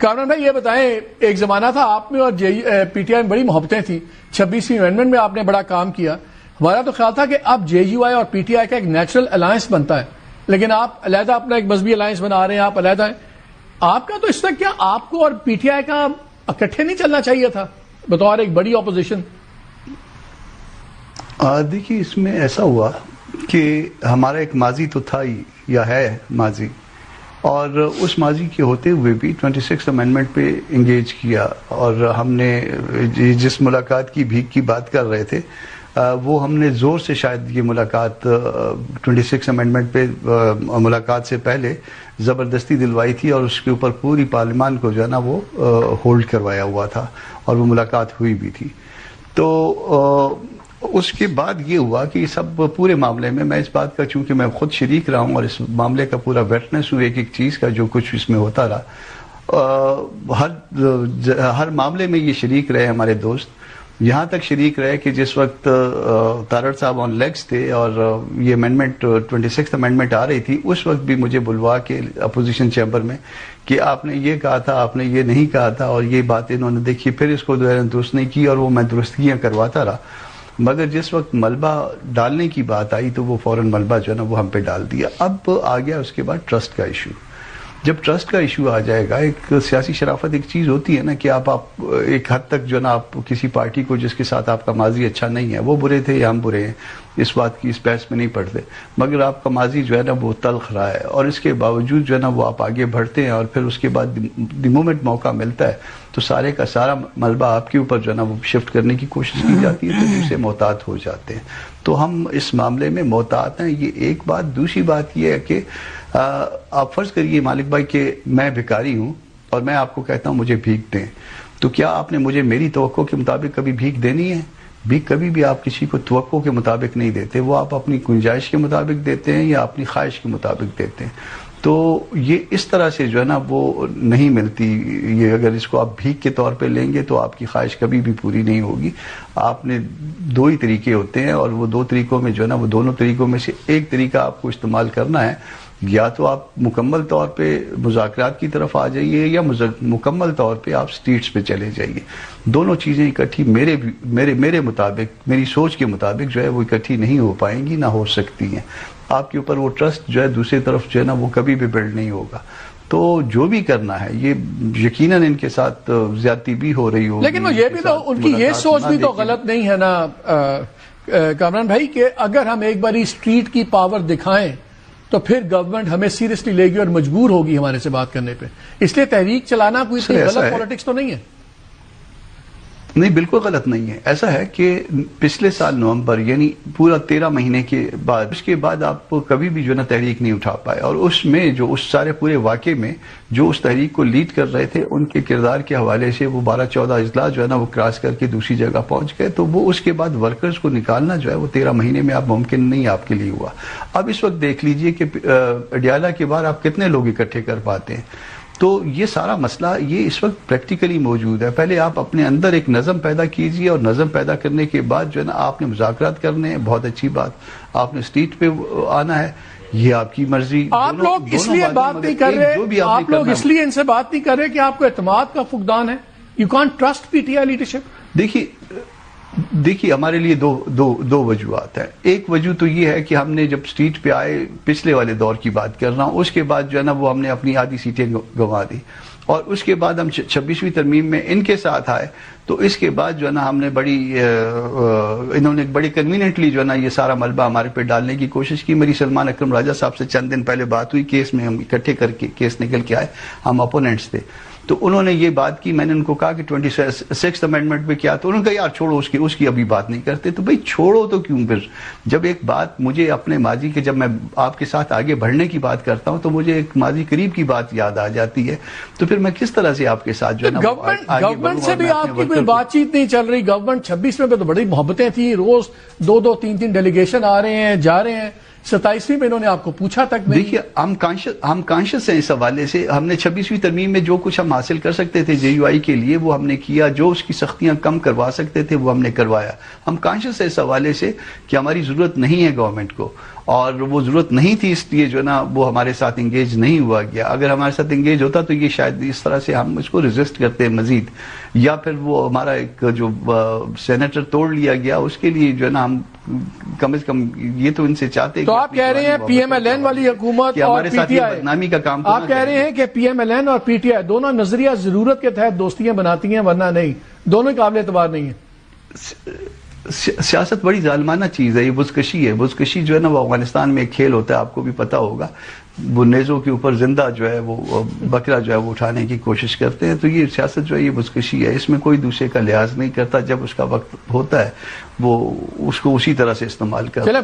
کامران بھائی یہ بتائیں، ایک زمانہ تھا آپ میں اور پی ٹی آئی میں بڑی محبتیں تھیں، 26ویں امینڈمنٹ میں آپ نے بڑا کام کیا. ہمارا تو خیال تھا کہ اب جے یو آئی اور پی ٹی آئی کا ایک نیچرل الائنس بنتا ہے، لیکن آپ علیحدہ اپنا ایک مذہبی الائنس بنا رہے ہیں، آپ علیحدہ ہیں. آپ کا تو اس وقت کیا آپ کو اور پی ٹی آئی کا اکٹھے نہیں چلنا چاہیے تھا بطور ایک بڑی اپوزیشن؟ دیکھیے اس میں ایسا ہوا کہ ہمارا ایک ماضی تو تھا ہی یا ہے ماضی، اور اس ماضی کے ہوتے ہوئے بھی 26 امینڈمنٹ پہ انگیج کیا، اور ہم نے جس ملاقات کی بھیک کی بات کر رہے تھے وہ ہم نے زور سے شاید یہ ملاقات 26 امینڈمنٹ پہ ملاقات سے پہلے زبردستی دلوائی تھی، اور اس کے اوپر پوری پارلیمان کو جو ہے نا وہ ہولڈ کروایا ہوا تھا، اور وہ ملاقات ہوئی بھی تھی. تو اس کے بعد یہ ہوا کہ سب پورے معاملے میں اس بات کا، چونکہ میں خود شریک رہا ہوں اور اس معاملے کا پورا ویٹنس ہوں ایک ایک چیز کا جو کچھ اس میں ہوتا رہا، ہر معاملے میں یہ شریک رہے ہمارے دوست. یہاں تک شریک رہے کہ جس وقت تارڑ صاحب آن لیگز تھے اور یہ امینڈمنٹ 26 امینڈمنٹ آ رہی تھی، اس وقت بھی مجھے بلوا کے اپوزیشن چیمبر میں کہ آپ نے یہ کہا تھا، آپ نے یہ نہیں کہا تھا، اور یہ باتیں انہوں نے دیکھی، پھر اس کو درست نہیں کی، اور وہ میں درستگیاں کرواتا رہا. مگر جس وقت ملبہ ڈالنے کی بات آئی تو وہ فوراً ملبہ جو ہے نا وہ ہم پہ ڈال دیا. اب آ گیا اس کے بعد ٹرسٹ کا ایشو. جب ٹرسٹ کا ایشو آ جائے گا، ایک سیاسی شرافت ایک چیز ہوتی ہے نا کہ آپ ایک حد تک جو ہے نا آپ کسی پارٹی کو جس کے ساتھ آپ کا ماضی اچھا نہیں ہے، وہ برے تھے یا ہم برے ہیں، اس بات کی اس بحث میں نہیں پڑتے، مگر آپ کا ماضی جو ہے نا وہ تلخ رہا ہے، اور اس کے باوجود جو ہے نا وہ آپ آگے بڑھتے ہیں، اور پھر اس کے بعد دی مومنٹ موقع ملتا ہے تو سارے کا سارا ملبہ آپ کے اوپر جو ہے نا وہ شفٹ کرنے کی کوشش کی جاتی ہے، تو دوسرے محتاط ہو جاتے ہیں. تو ہم اس معاملے میں محتاط ہیں. یہ ایک بات. دوسری بات یہ ہے کہ آپ فرض کریے مالک بھائی کہ میں بھکاری ہوں اور میں آپ کو کہتا ہوں مجھے بھیک دیں، تو کیا آپ نے مجھے میری توقع کے مطابق کبھی بھیک دینی ہے؟ بھیک کبھی بھی آپ کسی کو توقع کے مطابق نہیں دیتے، وہ آپ اپنی گنجائش کے مطابق دیتے ہیں یا اپنی خواہش کے مطابق دیتے ہیں. تو یہ اس طرح سے جو ہے نا وہ نہیں ملتی. یہ اگر اس کو آپ بھیک کے طور پہ لیں گے تو آپ کی خواہش کبھی بھی پوری نہیں ہوگی. آپ نے دو ہی طریقے ہوتے ہیں، اور وہ دو طریقوں میں جو ہے نا وہ دونوں طریقوں میں سے ایک طریقہ آپ کو استعمال کرنا ہے. یا تو آپ مکمل طور پہ مذاکرات کی طرف آ جائیے، یا مکمل طور پہ آپ سٹریٹس پہ چلے جائیے. دونوں چیزیں اکٹھی میرے مطابق، میری سوچ کے مطابق جو ہے وہ اکٹھی نہیں ہو پائیں گی، نہ ہو سکتی ہیں. آپ کے اوپر وہ ٹرسٹ جو ہے دوسری طرف جو ہے نا وہ کبھی بھی بلڈ نہیں ہوگا. تو جو بھی کرنا ہے یہ یقیناً ان کے ساتھ زیادتی بھی ہو رہی ہوگی، لیکن وہ یہ بھی تو ان کی یہ سوچ بھی تو غلط نہیں ہے نا کامران بھائی، کہ اگر ہم ایک باری اسٹریٹ کی پاور دکھائیں تو پھر گورنمنٹ ہمیں سیریسلی لے گی اور مجبور ہوگی ہمارے سے بات کرنے پہ. اس لیے تحریک چلانا کوئی غلط پالیٹکس تو نہیں ہے. نہیں، بالکل غلط نہیں ہے. ایسا ہے کہ پچھلے سال نومبر یعنی پورا 13 مہینے کے بعد، اس کے بعد آپ کبھی بھی جو ہے نا تحریک نہیں اٹھا پائے، اور اس میں جو اس سارے پورے واقعے میں جو اس تحریک کو لیڈ کر رہے تھے ان کے کردار کے حوالے سے وہ 12-14 اضلاع جو ہے نا وہ کراس کر کے دوسری جگہ پہنچ گئے. تو وہ اس کے بعد ورکرز کو نکالنا جو ہے وہ 13 مہینے میں اب ممکن نہیں آپ کے لیے ہوا. اب اس وقت دیکھ لیجئے کہ اڈیالہ کے بعد آپ کتنے لوگ اکٹھے کر پاتے ہیں. تو یہ سارا مسئلہ یہ اس وقت پریکٹیکلی موجود ہے. پہلے آپ اپنے اندر ایک نظم پیدا کیجئے، اور نظم پیدا کرنے کے بعد جو ہے نا آپ نے مذاکرات کرنے ہیں، بہت اچھی بات. آپ نے اسٹریٹ پہ آنا ہے، یہ آپ کی مرضی. آپ لوگ اس لیے بات نہیں کر رہے، آپ لوگ اس لیے ان سے بات نہیں کر رہے کہ آپ کو اعتماد کا فقدان ہے. You can't trust P T I leadership. دیکھیے ہمارے لیے دو وجوہات ہیں. ایک وجہ تو یہ ہے کہ ہم نے جب اسٹریٹ پہ آئے، پچھلے والے دور کی بات کر رہا ہوں، اس کے بعد جو ہے نا وہ ہم نے اپنی آدھی سیٹیں گنوا دی، اور اس کے بعد ہم 26ویں ترمیم میں ان کے ساتھ آئے. تو اس کے بعد جو ہے نا ہم نے انہوں نے بڑی کنویننٹلی جو ہے نا یہ سارا ملبہ ہمارے پہ ڈالنے کی کوشش کی. میری سلمان اکرم راجہ صاحب سے چند دن پہلے بات ہوئی، کیس میں ہم اکٹھے کر کے کیس نکل کے آئے، ہم اپوننٹس تھے. تو انہوں نے یہ بات کی، میں نے ان کو کہا کہ 26 امینڈمنٹ پہ کیا، تو انہوں نے کہا یار چھوڑو اس کی ابھی بات نہیں کرتے. تو بھئی چھوڑو تو کیوں؟ پھر جب ایک بات مجھے اپنے ماضی کے، جب میں آپ کے ساتھ آگے بڑھنے کی بات کرتا ہوں تو مجھے ایک ماضی قریب کی بات یاد آ جاتی ہے. تو پھر میں کس طرح سے آپ کے ساتھ جو ہے نا گورنمنٹ سے بھی آپ کی کوئی بات چیت نہیں چل رہی. گورنمنٹ 26 میں تو بڑی محبتیں تھیں، روز 2-3 ڈیلیگیشن آ رہے ہیں جا رہے ہیں. 27ویں میں انہوں نے آپ کو پوچھا تک نہیں. دیکھیے ہم کانشیس ہیں اس حوالے سے. ہم نے 26ویں ترمیم میں جو کچھ ہم حاصل کر سکتے تھے جے یو آئی کے لیے وہ ہم نے کیا، جو اس کی سختیاں کم کروا سکتے تھے وہ ہم نے کروایا. ہم کانشیس ہیں اس حوالے سے کہ ہماری ضرورت نہیں ہے گورنمنٹ کو. اور وہ ضرورت نہیں تھی، اس لیے جو ہے نا وہ ہمارے ساتھ انگیج نہیں ہوا گیا. اگر ہمارے ساتھ انگیج ہوتا تو یہ شاید اس طرح سے ہم اس کو ریزسٹ کرتے مزید، یا پھر وہ ہمارا ایک جو سینیٹر توڑ لیا گیا اس کے لیے جو ہے نا ہم کم از کم یہ تو ان سے چاہتے. تو آپ کہہ رہے ہیں پی ایم ایل این والی حکومت اور پی ٹی آئی بدنامی کا کام، آپ کہہ رہے ہیں کہ پی ایم ایل این اور پی ٹی آئی دونوں نظریہ ضرورت کے تحت دوستیاں بناتی ہیں ورنہ نہیں، دونوں قابل اعتبار نہیں ہیں. سیاست بڑی ظالمانہ چیز ہے، یہ بزکشی ہے. بزکشی جو ہے نا وہ افغانستان میں ایک کھیل ہوتا ہے، آپ کو بھی پتا ہوگا. وہ نیزوں کے اوپر زندہ جو ہے وہ بکرا جو ہے وہ اٹھانے کی کوشش کرتے ہیں. تو یہ سیاست جو ہے یہ بزکشی ہے، اس میں کوئی دوسرے کا لحاظ نہیں کرتا. جب اس کا وقت ہوتا ہے وہ اس کو اسی طرح سے استعمال کرتا ہے.